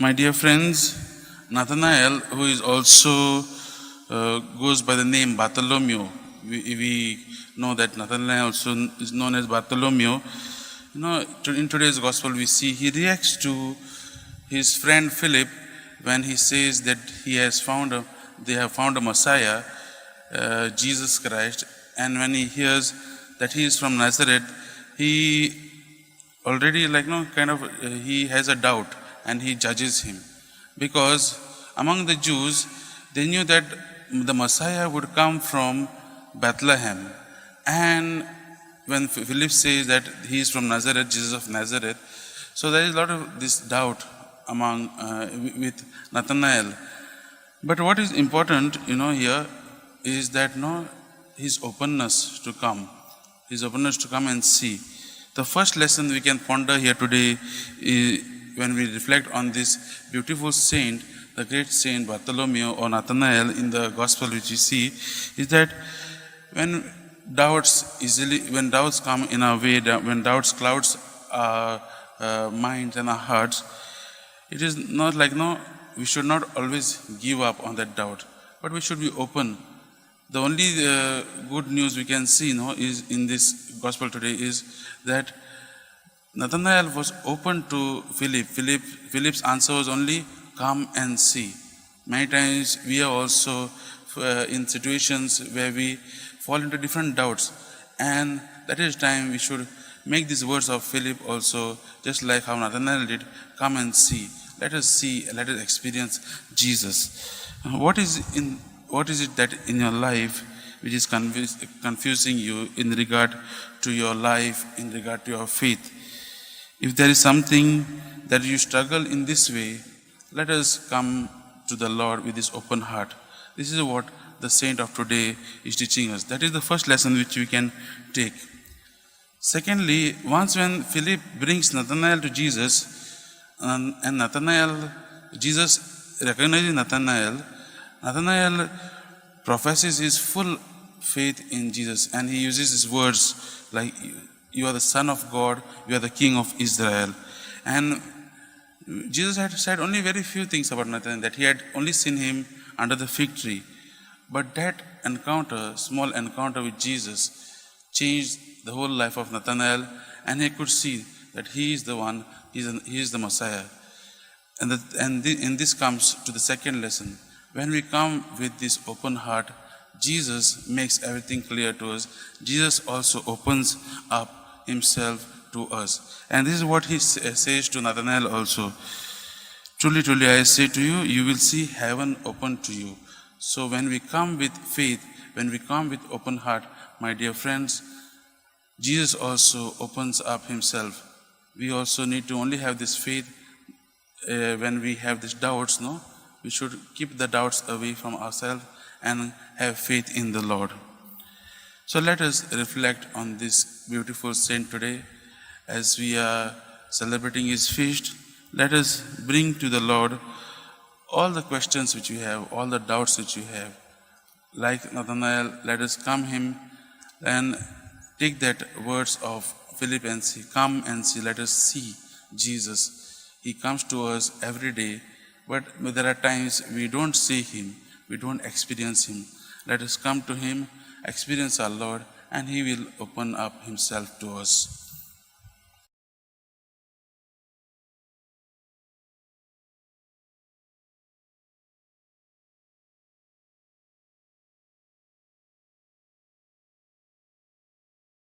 My dear friends, Nathanael, who is also goes by the name Bartholomew, we know that Nathanael also is known as Bartholomew. In today's gospel we see he reacts to his friend Philip when he says that they have found a Messiah, Jesus Christ, and when he hears that he is from Nazareth, he already he has a doubt and he judges him, because among the Jews they knew that the Messiah would come from Bethlehem, and when Philip says that he is from Nazareth, Jesus of Nazareth, so there is a lot of this doubt among with Nathanael. But what is important, here is that his openness to come and see. The first lesson we can ponder here today is when we reflect on this beautiful saint, the great saint Bartholomew or Nathanael in the gospel which we see, is that when doubts come in our way, when doubts clouds our minds and our hearts, it is not we should not always give up on that doubt, but we should be open. The only good news we can see is in this gospel today is that Nathanael was open to Philip. Philip's answer was only come and see. Many times we are also in situations where we fall into different doubts, and that is time we should make these words of Philip also, just like how Nathanael did, come and see. Let us see, let us experience Jesus. What is it that in your life which is confusing you in regard to your life, in regard to your faith? If there is something that you struggle in this way, let us come to the Lord with this open heart. This is what the saint of today is teaching us. That is the first lesson which we can take. Secondly, once when Philip brings Nathanael to Jesus, and Jesus recognizes Nathanael professes his full faith in Jesus, and he uses his words like, you are the Son of God, you are the King of Israel. And Jesus had said only very few things about Nathanael, that he had only seen him under the fig tree. But that small encounter with Jesus, changed the whole life of Nathanael, and he could see that he is the one, he is the Messiah. And this comes to the second lesson. When we come with this open heart, Jesus makes everything clear to us. Jesus also opens up himself to us. And this is what he says to Nathanael also. Truly, truly, I say to you, you will see heaven open to you. So when we come with faith, when we come with open heart, my dear friends, Jesus also opens up himself. We also need to only have this faith when we have these doubts, we should keep the doubts away from ourselves and have faith in the Lord. So let us reflect on this beautiful saint today. As we are celebrating his feast, let us bring to the Lord all the questions which you have, all the doubts which you have. Like Nathanael, let us come him and take that words of Philip and say, come and see, let us see Jesus. He comes to us every day, but there are times we don't see him, we don't experience him. Let us come to him, experience our Lord, and he will open up himself to us.